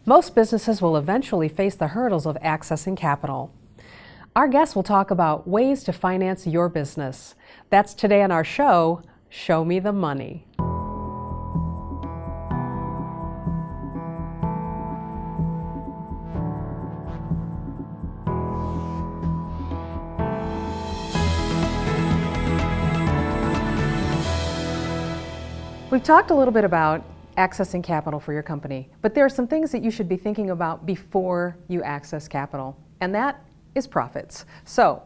Most businesses will eventually face the hurdles of accessing capital. Our guests will talk about ways to finance your business. That's today on our show, Show Me the Money. We've talked a little bit about accessing capital for your company, but there are some things that you should be thinking about before you access capital, and that is profits. So,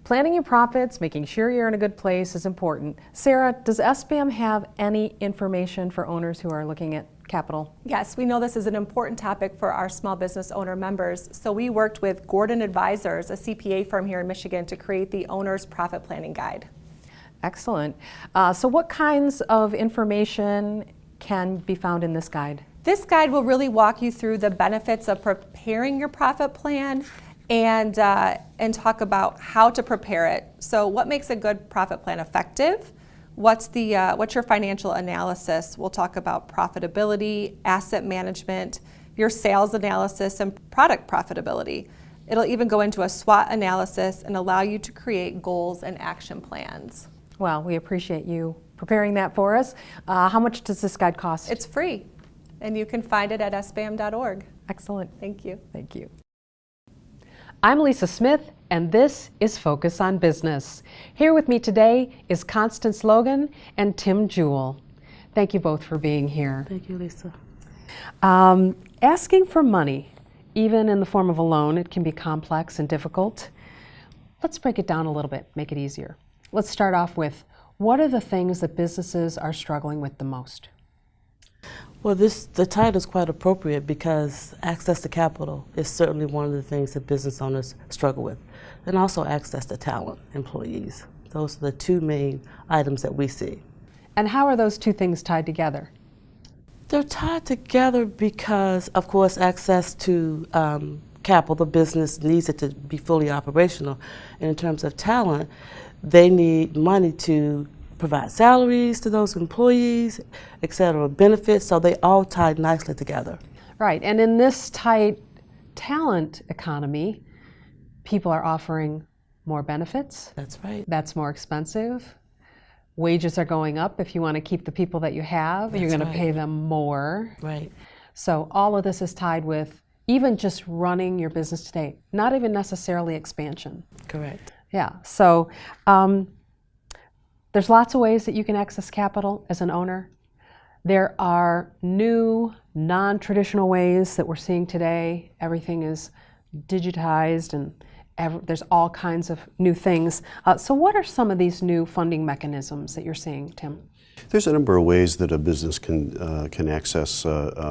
planning your profits, making sure you're in a good place is important. Sarah, does SBAM have any information for owners who are looking at capital? Yes, we know this is an important topic for our small business owner members, so we worked with Gordon Advisors, a CPA firm here in Michigan, to create the Owner's Profit Planning Guide. Excellent. So what kinds of information can be found in this guide? This guide will really walk you through the benefits of preparing your profit plan and talk about how to prepare it. So what makes a good profit plan effective? What's your financial analysis? We'll talk about profitability, asset management, your sales analysis, and product profitability. It'll even go into a SWOT analysis and allow you to create goals and action plans. Well, we appreciate you preparing that for us. How much does this guide cost? It's free, and you can find it at sbam.org. Excellent. Thank you. Thank you. I'm Lisa Smith, and this is Focus on Business. Here with me today is Constance Logan and Tim Jewell. Thank you both for being here. Thank you, Lisa. Asking for money, even in the form of a loan, it can be complex and difficult. Let's break it down a little bit, make it easier. Let's start off with, what are the things that businesses are struggling with the most? Well, the title is quite appropriate because access to capital is certainly one of the things that business owners struggle with. And also access to talent, employees. Those are the two main items that we see. And how are those two things tied together? They're tied together because, of course, access to capital, the business needs it to be fully operational. And in terms of talent, they need money to provide salaries to those employees, et cetera, benefits, so they all tie nicely together. Right, and in this tight talent economy, people are offering more benefits. That's right. That's more expensive. Wages are going up. If you want to keep the people that you have, That's you're going to right. pay them more. Right. So all of this is tied with even just running your business today, not even necessarily expansion. Correct. Yeah, so there's lots of ways that you can access capital as an owner. There are new, non-traditional ways that we're seeing today. Everything is digitized and there's all kinds of new things. So what are some of these new funding mechanisms that you're seeing, Tim? There's a number of ways that a business can access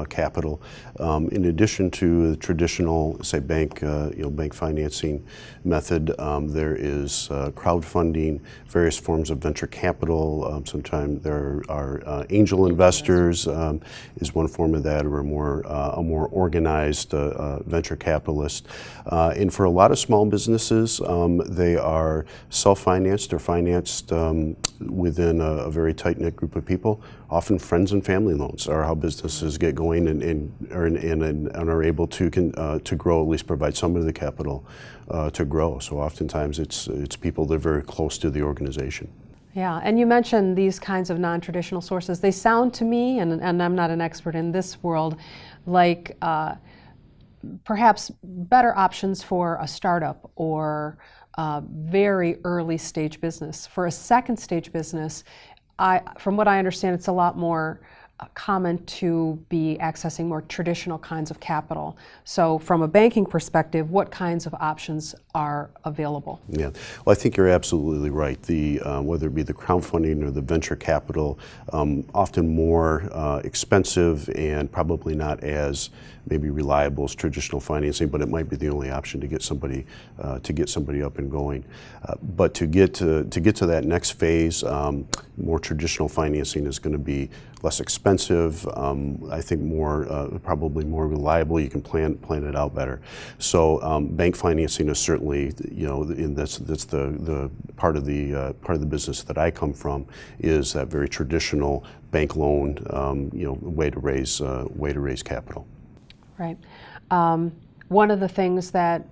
capital. In addition to the traditional, say, bank financing method, there is crowdfunding, various forms of venture capital. Sometimes there are angel investors is one form of that, or a more organized venture capitalist. And for a lot of small businesses, they are self-financed or financed within a very tight-knit group of people. Often friends and family loans are how businesses get going and are able to grow, at least provide some of the capital to grow. So oftentimes it's people that are very close to the organization. Yeah, and you mentioned these kinds of non-traditional sources. They sound to me, and I'm not an expert in this world, like perhaps better options for a startup or very early stage business. For a second stage business, from what I understand, it's a lot more common to be accessing more traditional kinds of capital. So from a banking perspective, what kinds of options are available? Yeah, well, I think you're absolutely right. Whether it be the crowdfunding or the venture capital, often more expensive and probably not as maybe reliable as traditional financing, but it might be the only option to get somebody up and going. But to get to that next phase, more traditional financing is going to be less expensive. I think probably more reliable. You can plan it out better. So bank financing is certainly, and that's the part of the business that I come from, is that very traditional bank loan, way to raise capital. Right. One of the things that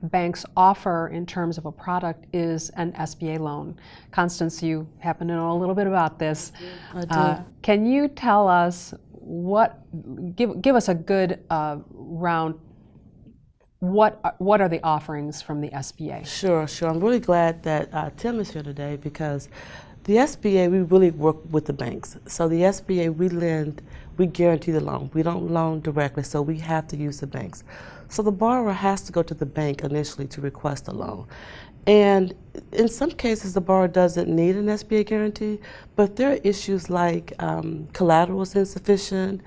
banks offer in terms of a product is an SBA loan. Constance, you happen to know a little bit about this. I do. Can you tell us give us a good round, what are the offerings from the SBA? Sure, sure. I'm really glad that Tim is here today because the SBA, we really work with the banks. So the SBA, we guarantee the loan. We don't loan directly, so we have to use the banks. So the borrower has to go to the bank initially to request a loan. And in some cases, the borrower doesn't need an SBA guarantee, but there are issues like collateral is insufficient,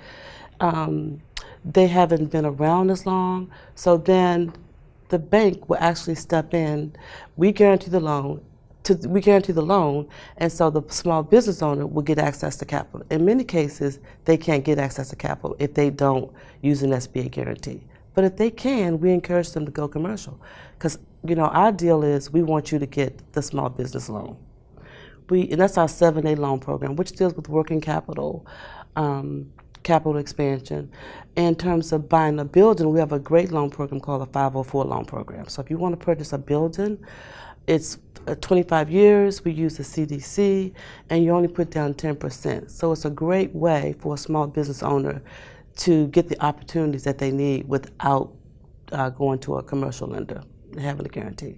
they haven't been around as long, so then the bank will actually step in. We guarantee the loan, and so the small business owner will get access to capital. In many cases, they can't get access to capital if they don't use an SBA guarantee. But if they can, we encourage them to go commercial. Because, our deal is we want you to get the small business loan. And that's our 7A loan program, which deals with working capital, capital expansion. In terms of buying a building, we have a great loan program called the 504 loan program. So if you want to purchase a building, it's 25 years, we use the CDC, and you only put down 10%. So it's a great way for a small business owner to get the opportunities that they need without going to a commercial lender and having a guarantee.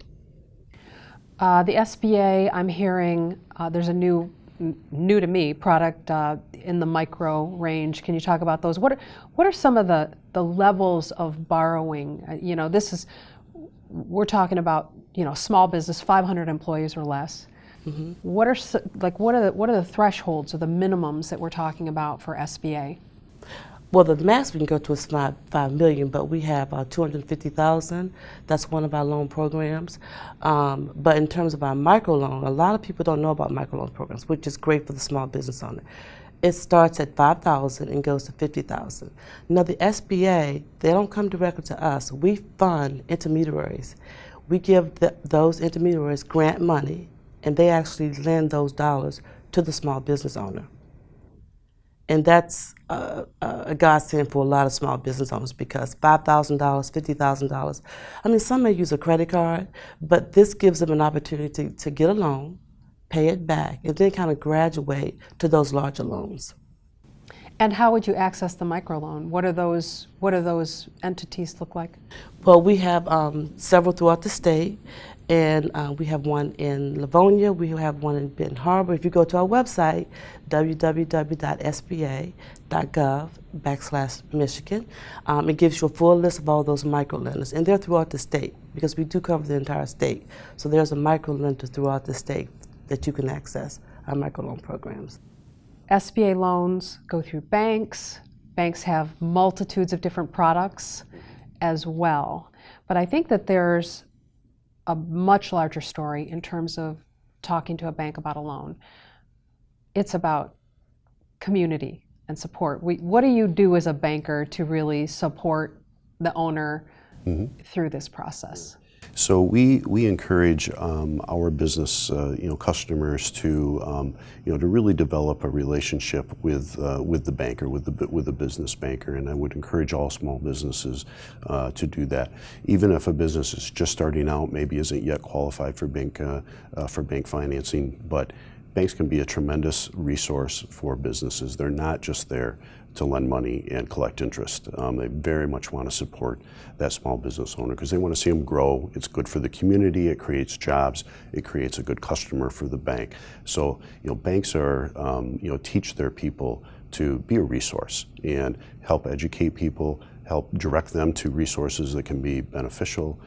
The SBA, I'm hearing there's a new to me product in the micro range. Can you talk about those? What are some of the levels of borrowing? We're talking about small business, 500 employees or less. Mm-hmm. What are the thresholds or the minimums that we're talking about for SBA? Well, the max we can go to is $5 million, but we have $250,000. That's one of our loan programs. But in terms of our microloan, a lot of people don't know about microloan programs, which is great for the small business owner. It starts at $5,000 and goes to $50,000. Now, the SBA, they don't come directly to us. We fund intermediaries. We give those intermediaries grant money, and they actually lend those dollars to the small business owner. And that's a godsend for a lot of small business owners because $5,000, $50,000, some may use a credit card, but this gives them an opportunity to get a loan, pay it back, and then kind of graduate to those larger loans. And how would you access the microloan? What do those entities look like? Well, we have several throughout the state, and we have one in Livonia, we have one in Benton Harbor. If you go to our website, www.sba.gov/Michigan, it gives you a full list of all those micro lenders, and they're throughout the state because we do cover the entire state. So there's a micro lender throughout the state that you can access our microloan programs. SBA loans go through banks. Banks have multitudes of different products as well. But I think that there's a much larger story in terms of talking to a bank about a loan. It's about community and support. What do you do as a banker to really support the owner through this process? So we encourage our business customers to to really develop a relationship with the banker, with the business banker, and I would encourage all small businesses to do that. Even if a business is just starting out, maybe isn't yet qualified for bank financing, but banks can be a tremendous resource for businesses. They're not just there to lend money and collect interest. They very much want to support that small business owner because they want to see them grow. It's good for the community, it creates jobs, it creates a good customer for the bank. So, banks are, teach their people to be a resource and help educate people, help direct them to resources that can be beneficial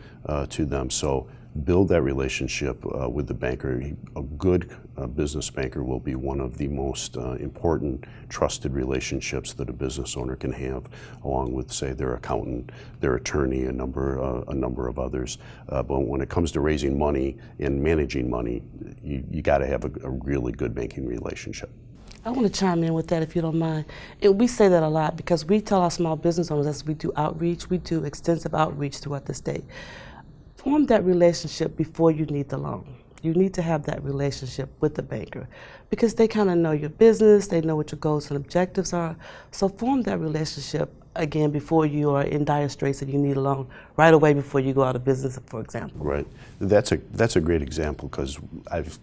to them. So build that relationship with the banker. A good business banker will be one of the most important, trusted relationships that a business owner can have, along with, say, their accountant, their attorney, a number of others. But when it comes to raising money and managing money, you got to have a really good banking relationship. I want to chime in with that if you don't mind. And we say that a lot because we tell our small business owners as we do outreach, we do extensive outreach throughout the state. Form that relationship before you need the loan. You need to have that relationship with the banker because they kind of know your business, they know what your goals and objectives are. So form that relationship again, before you are in dire straits and you need a loan right away before you go out of business, for example. Right. That's a great example because I've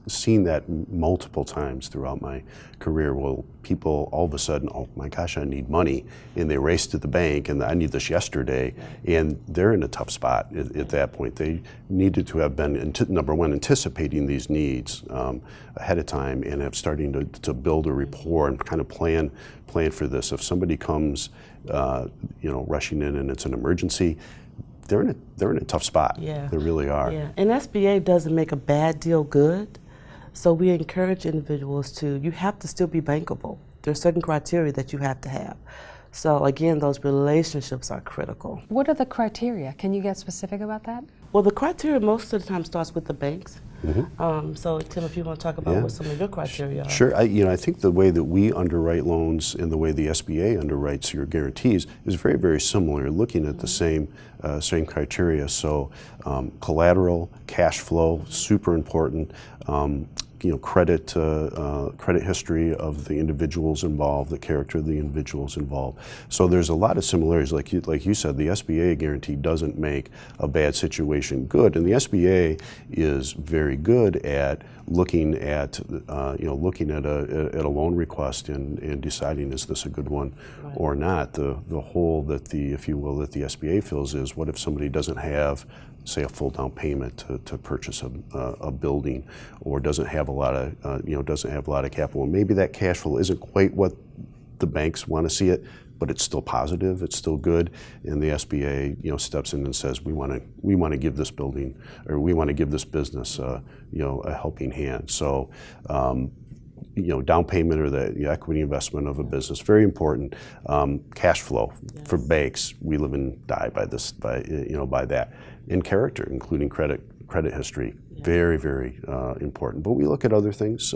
seen that multiple times throughout my career. Well, people all of a sudden, oh my gosh, I need money, and they race to the bank, and I need this yesterday, and they're in a tough spot at that point. They needed to have been, number one, anticipating these needs ahead of time, and have starting to build a rapport and kind of plan for this. If somebody comes, rushing in and it's an emergency, they're in a tough spot. Yeah. They really are. Yeah, and SBA doesn't make a bad deal good, so we encourage individuals you have to still be bankable. There are certain criteria that you have to have. So again, those relationships are critical. What are the criteria? Can you get specific about that? Well, the criteria most of the time starts with the banks. Mm-hmm. So Tim, if you want to talk about what some of your criteria are. Sure. I think the way that we underwrite loans and the way the SBA underwrites your guarantees is very, very similar, looking at the same criteria. So collateral, cash flow, super important. Credit history of the individuals involved, the character of the individuals involved. So there's a lot of similarities. Like you said, the SBA guarantee doesn't make a bad situation good, and the SBA is very good at looking at a loan request and deciding, is this a good one or not. The hole that the SBA fills is, what if somebody doesn't have, say, a full down payment to purchase a building, or doesn't have a lot of capital. And maybe that cash flow isn't quite what the banks want to see it, but it's still positive, it's still good, and the SBA steps in and says, we want to give this building, or we want to give this business a helping hand. So down payment or the equity investment of a business, very important. Cash flow for banks, we live and die by that. And character, including credit history, very, very important. But we look at other things,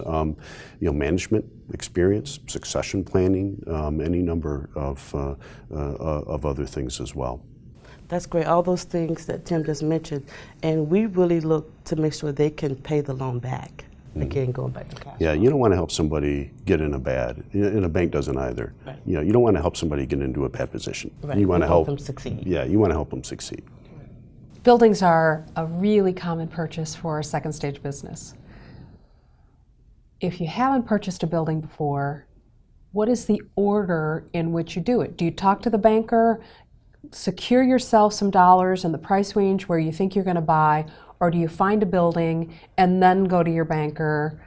management experience, succession planning, any number of other things as well. That's great. All those things that Tim just mentioned, and we really look to make sure they can pay the loan back. Again, going back to cash. Yeah, you don't want to help somebody get in a bad, and a bank doesn't either. Right. You don't want to help somebody get into a bad position. Right. You want to help them succeed. Yeah, you want to help them succeed. Buildings are a really common purchase for a second stage business. If you haven't purchased a building before, what is the order in which you do it? Do you talk to the banker, secure yourself some dollars in the price range where you think you're going to buy, or do you find a building and then go to your banker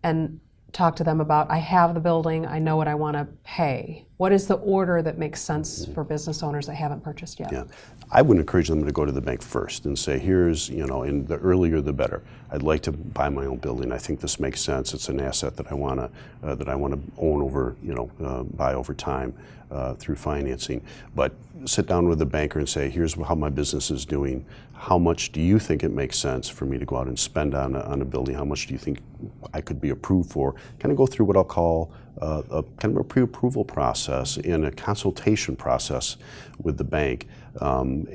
and talk to them about, I have the building, I know what I want to pay? What is the order that makes sense for business owners that haven't purchased yet? Yeah, I would encourage them to go to the bank first and say, here's, and the earlier the better. I'd like to buy my own building. I think this makes sense. It's an asset that I want to own over, buy over time through financing. But sit down with the banker and say, here's how my business is doing. How much do you think it makes sense for me to go out and spend on a building? How much do you think I could be approved for? Kind of go through what I'll call a kind of a pre-approval process and a consultation process with the bank, and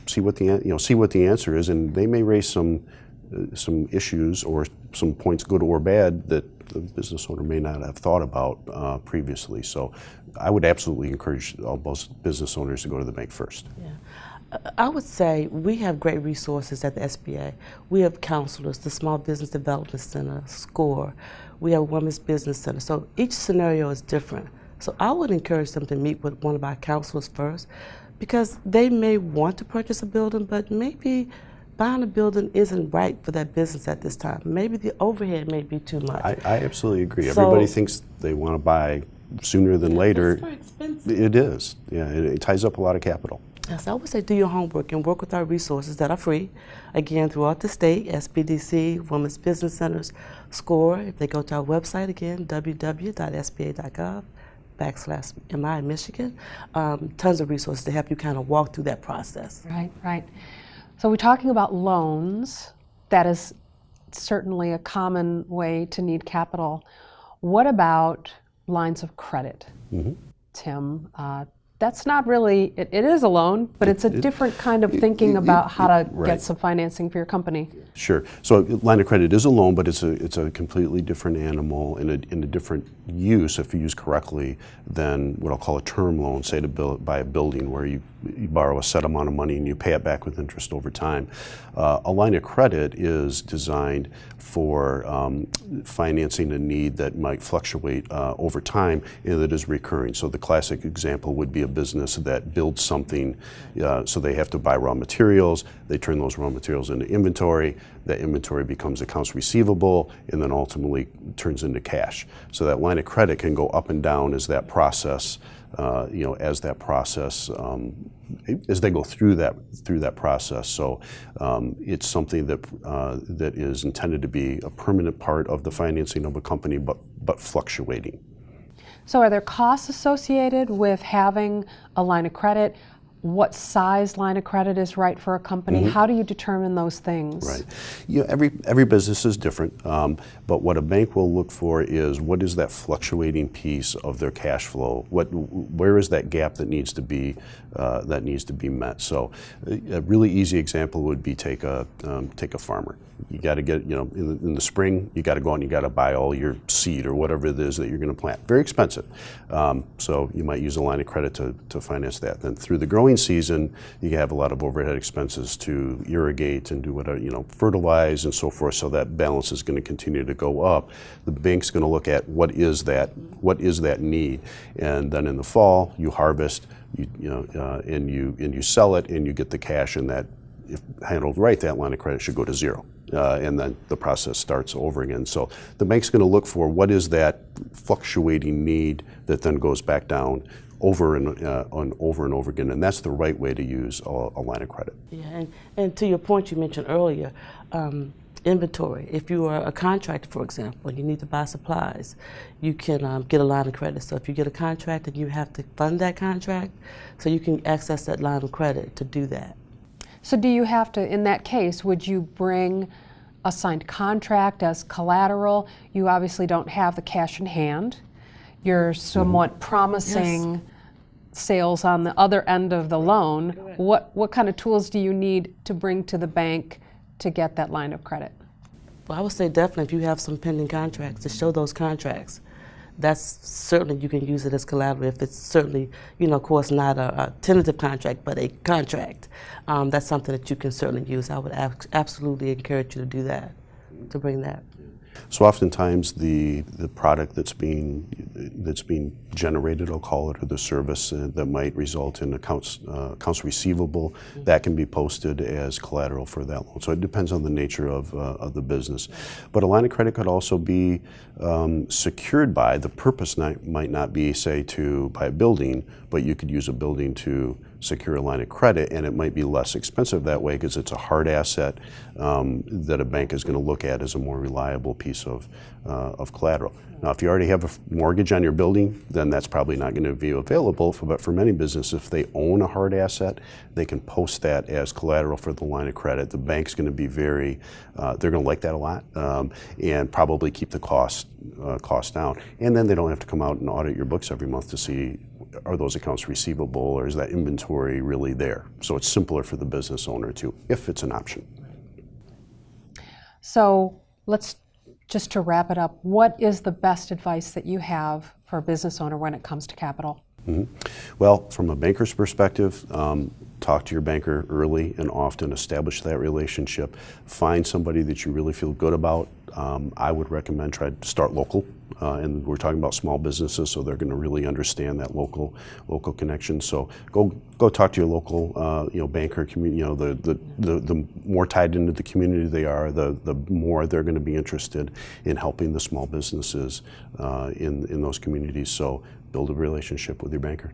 see what the answer is. And they may raise some issues or some points, good or bad, that the business owner may not have thought about previously. So I would absolutely encourage all those business owners to go to the bank first. Yeah. I would say we have great resources at the SBA. We have counselors, the Small Business Development Center, SCORE. We have Women's Business Center. So each scenario is different. So I would encourage them to meet with one of our counselors first, because they may want to purchase a building, but maybe buying a building isn't right for that business at this time. Maybe the overhead may be too much. I absolutely agree. So, everybody thinks they want to buy sooner than later. It's very expensive. It is. Yeah, it ties up a lot of capital. Yes, I would say do your homework and work with our resources that are free. Again, throughout the state, SBDC, Women's Business Centers, SCORE. If they go to our website again, www.sba.gov/MI Michigan, tons of resources to help you kind of walk through that process. Right, right. So we're talking about loans. That is certainly a common way to need capital. What about lines of credit? Mm-hmm. Tim, that's not really, it is a loan, but it's a different kind of thinking about how to right. get some financing for your company. Sure. So line of credit is a loan, but it's a completely different animal and a different use, if used correctly, than what I'll call a term loan, say to buy a building where you borrow a set amount of money and you pay it back with interest over time. A line of credit is designed for financing a need that might fluctuate over time and that is recurring. So the classic example would be a business that builds something, so they have to buy raw materials, they turn those raw materials into inventory, that inventory becomes accounts receivable and then ultimately turns into cash. So that line of credit can go up and down as that process, as they go through that process. So it's something that is intended to be a permanent part of the financing of a company, but fluctuating. So are there costs associated with having a line of credit? What size line of credit is right for a company? How do you determine those things? Right. Every business is different, but what a bank will look for is what is that fluctuating piece of their cash flow? Where is that gap that needs to be met? So, a really easy example would be take a farmer. You got to get, in the spring, you got to go out and you got to buy all your seed or whatever it is that you're going to plant. Very expensive. So you might use a line of credit to finance that. Then through the growing season, you have a lot of overhead expenses to irrigate and do whatever, fertilize and so forth. So that balance is going to continue to go up. The bank's going to look at what is that need, and then in the fall you harvest, and you sell it and you get the cash, and that, if handled right, that line of credit should go to zero. And then the process starts over again. So the bank's going to look for what is that fluctuating need that then goes back down over and over again, and that's the right way to use a line of credit. Yeah, and to your point you mentioned earlier, inventory. If you are a contractor, for example, you need to buy supplies, you can get a line of credit. So if you get a contract and you have to fund that contract, so you can access that line of credit to do that. So do you have to, in that case, would you bring a signed contract as collateral? You obviously don't have the cash in hand. You're somewhat promising sales on the other end of the loan. What kind of tools do you need to bring to the bank to get that line of credit? Well, I would say definitely if you have some pending contracts, to show those contracts. That's certainly, you can use it as collateral if it's certainly, of course, not a tentative contract, but a contract. That's something that you can certainly use. I would absolutely encourage you to do that, to bring that. So oftentimes the product that's being generated, I'll call it, or the service that might result in accounts receivable, that can be posted as collateral for that loan. So it depends on the nature of the business. But a line of credit could also be secured by, the purpose might not be, say, to buy a building, but you could use a building to secure a line of credit, and it might be less expensive that way because it's a hard asset that a bank is going to look at as a more reliable piece of collateral. Now, if you already have a mortgage on your building, then that's probably not going to be available. But for many businesses, if they own a hard asset, they can post that as collateral for the line of credit. The bank's going to be they're going to like that a lot, and probably keep the cost down. And then they don't have to come out and audit your books every month to see, are those accounts receivable or is that inventory really there? So it's simpler for the business owner too, if it's an option. So just to wrap it up, what is the best advice that you have for a business owner when it comes to capital? Well, from a banker's perspective, talk to your banker early and often, establish that relationship, find somebody that you really feel good about. I would recommend try to start local, and we're talking about small businesses, so they're going to really understand that local connection. So go talk to your local banker community. The more tied into the community they are, the more they're going to be interested in helping the small businesses in those communities. So build a relationship with your banker.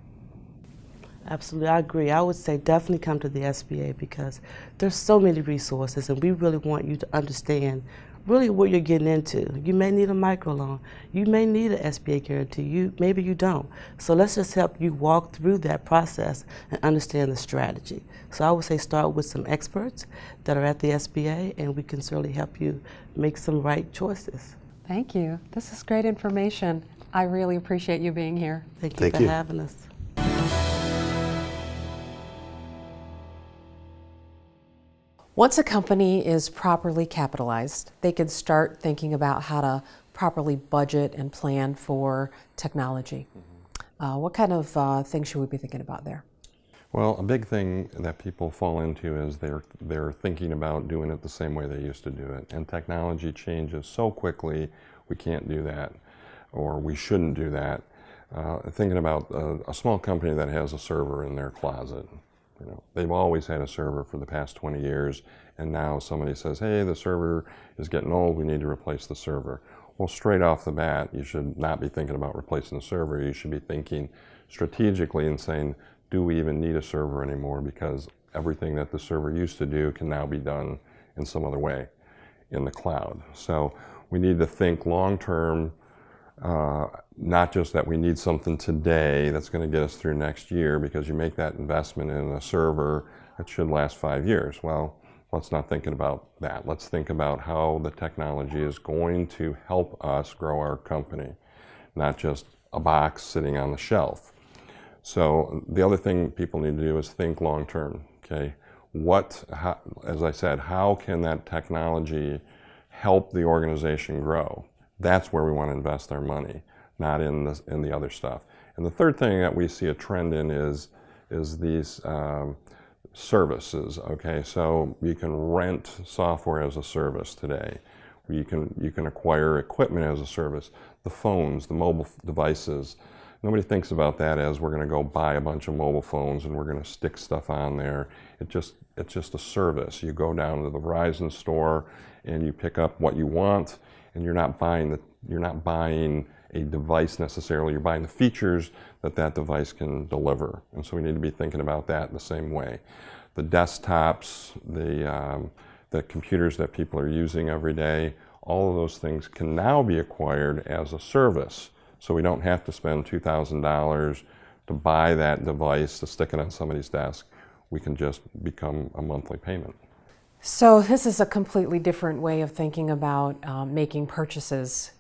Absolutely, I agree. I would say definitely come to the SBA because there's so many resources, and we really want you to understand really what you're getting into. You may need a microloan. You may need an SBA guarantee. Maybe you don't. So let's just help you walk through that process and understand the strategy. So I would say start with some experts that are at the SBA, and we can certainly help you make some right choices. Thank you. This is great information. I really appreciate you being here. Thank you for having us. Once a company is properly capitalized, they can start thinking about how to properly budget and plan for technology. What kind of things should we be thinking about there? Well, a big thing that people fall into is they're thinking about doing it the same way they used to do it. And technology changes so quickly, we can't do that, or we shouldn't do that. Thinking about a small company that has a server in their closet. You know, they've always had a server for the past 20 years, and now somebody says, hey, the server is getting old, we need to replace the server. Well, straight off the bat, you should not be thinking about replacing the server. You should be thinking strategically and saying, do we even need a server anymore? Because everything that the server used to do can now be done in some other way in the cloud. So we need to think long term, not just that we need something today that's going to get us through next year, because you make that investment in a server that should last 5 years. Well, let's not think about that. Let's think about how the technology is going to help us grow our company, not just a box sitting on the shelf. So the other thing people need to do is think long term, okay? As I said, how can that technology help the organization grow? That's where we want to invest our money, not in the other stuff. And the third thing that we see a trend in is these services, okay? So you can rent software as a service today. You can acquire equipment as a service, the phones, the mobile devices. Nobody thinks about that as we're going to go buy a bunch of mobile phones and we're going to stick stuff on there. It's just a service. You go down to the Verizon store and you pick up what you want, and you're not buying a device necessarily. You're buying the features that device can deliver. And so we need to be thinking about that the same way. The desktops, the computers that people are using every day, all of those things can now be acquired as a service. So we don't have to spend $2,000 to buy that device to stick it on somebody's desk. We can just become a monthly payment. So this is a completely different way of thinking about making purchases.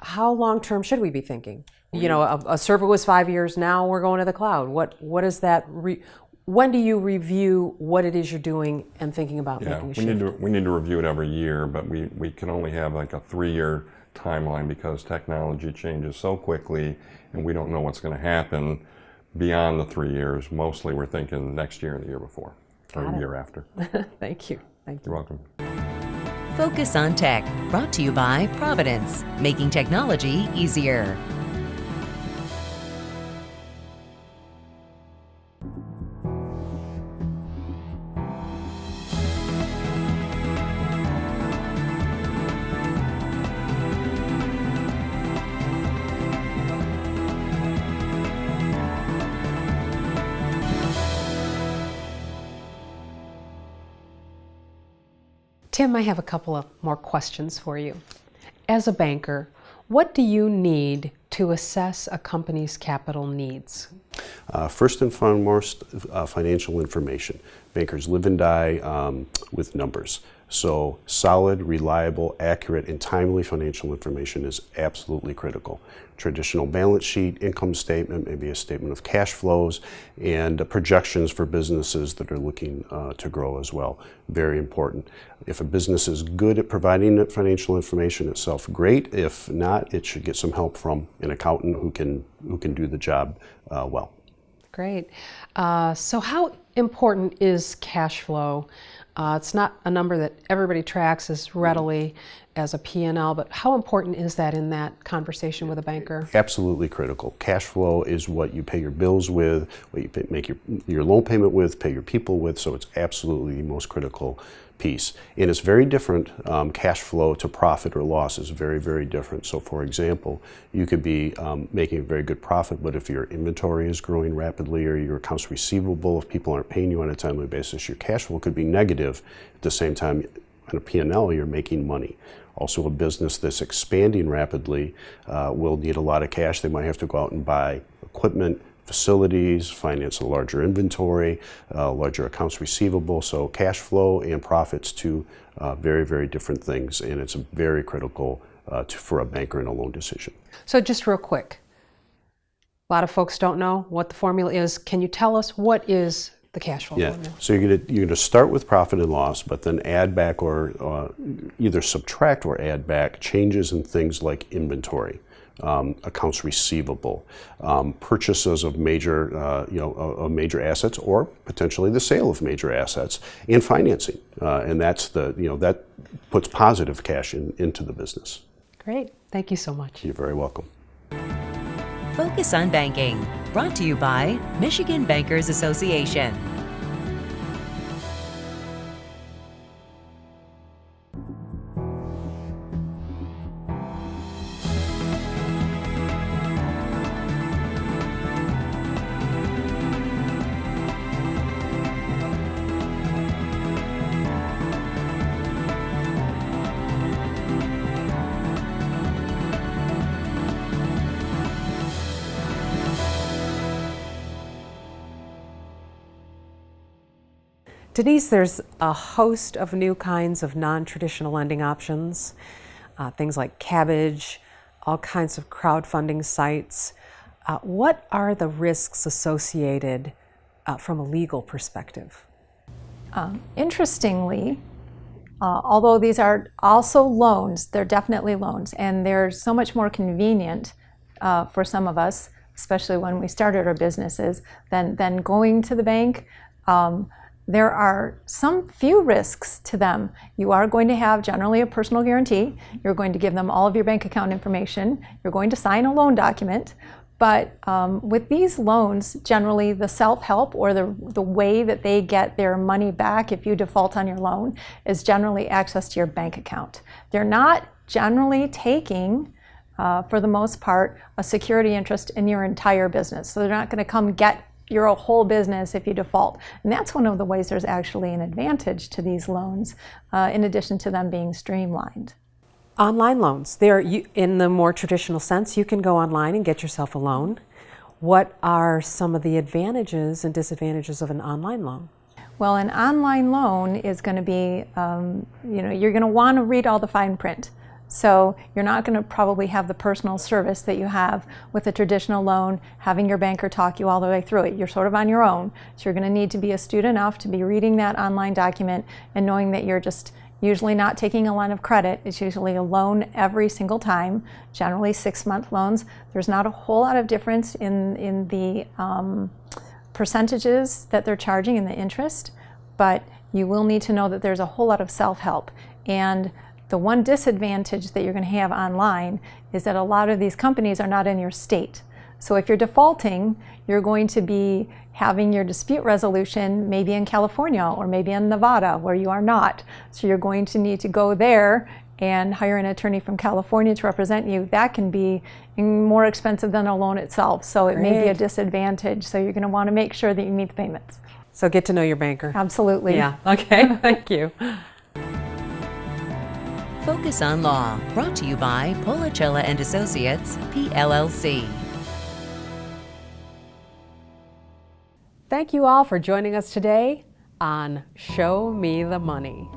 How long-term should we be thinking? You know, a server was 5 years, now we're going to the cloud. What is that? When do you review what it is you're doing and thinking about making a shift? We need to review it every year, but we can only have like a 3-year timeline because technology changes so quickly and we don't know what's going to happen beyond the 3 years. Mostly we're thinking next year and the year before, or the year after. Thank you. Thank you. You're welcome. Focus on Tech, brought to you by Providence, making technology easier. Tim, I have a couple of more questions for you. As a banker, what do you need to assess a company's capital needs? First and foremost, financial information. Bankers live and die with numbers. So solid, reliable, accurate, and timely financial information is absolutely critical. Traditional balance sheet, income statement, maybe a statement of cash flows, and projections for businesses that are looking to grow as well. Very important. If a business is good at providing that financial information itself, great. If not, it should get some help from an accountant who can do the job well. Great. So how important is cash flow? It's not a number that everybody tracks as readily as a P&L, but how important is that in that conversation with a banker? Absolutely critical. Cash flow is what you pay your bills with, what you make your loan payment with, pay your people with, so it's absolutely the most critical piece. And it's very different. Cash flow to profit or loss is very, very different. So for example, you could be making a very good profit, but if your inventory is growing rapidly or your accounts receivable, if people aren't paying you on a timely basis, your cash flow could be negative. At the same time, on a P&L, you're making money. Also, a business that's expanding rapidly will need a lot of cash. They might have to go out and buy equipment, facilities, finance a larger inventory, larger accounts receivable. So cash flow and profits, two very, very different things, and it's very critical for a banker in a loan decision. So just real quick, a lot of folks don't know what the formula is. Can you tell us what is the cash flow. Yeah, in there. so you're going to start with profit and loss, but then add back or either subtract or add back changes in things like inventory, accounts receivable, purchases of major, of major assets, or potentially the sale of major assets, and financing, and that's that puts positive cash into the business. Great. Thank you so much. You're very welcome. Focus on Banking, brought to you by Michigan Bankers Association. Denise, there's a host of new kinds of non-traditional lending options, things like Cabbage, all kinds of crowdfunding sites. What are the risks associated from a legal perspective? Interestingly, although these are also loans, they're definitely loans, and they're so much more convenient for some of us, especially when we started our businesses, than going to the bank. There are some few risks to them. You are going to have generally a personal guarantee. You're going to give them all of your bank account information. You're going to sign a loan document. But with these loans, generally the self-help or the way that they get their money back if you default on your loan is generally access to your bank account. They're not generally taking, for the most part, a security interest in your entire business. So they're not going to come get your whole business if you default. And that's one of the ways there's actually an advantage to these loans, in addition to them being streamlined. Online loans, in the more traditional sense, you can go online and get yourself a loan. What are some of the advantages and disadvantages of an online loan? Well, an online loan is going to be, you're going to want to read all the fine print. So you're not going to probably have the personal service that you have with a traditional loan, having your banker talk you all the way through it. You're sort of on your own. So you're going to need to be astute enough to be reading that online document and knowing that you're just usually not taking a line of credit. It's usually a loan every single time, generally 6-month loans. There's not a whole lot of difference in the percentages that they're charging in the interest, but you will need to know that there's a whole lot of self-help. And the one disadvantage that you're going to have online is that a lot of these companies are not in your state. So if you're defaulting, you're going to be having your dispute resolution maybe in California or maybe in Nevada where you are not. So you're going to need to go there and hire an attorney from California to represent you. That can be more expensive than a loan itself. So it may be a disadvantage. So you're going to want to make sure that you meet the payments. So get to know your banker. Absolutely. Yeah, okay, thank you. Focus on Law, brought to you by Policella and Associates, PLLC. Thank you all for joining us today on Show Me the Money.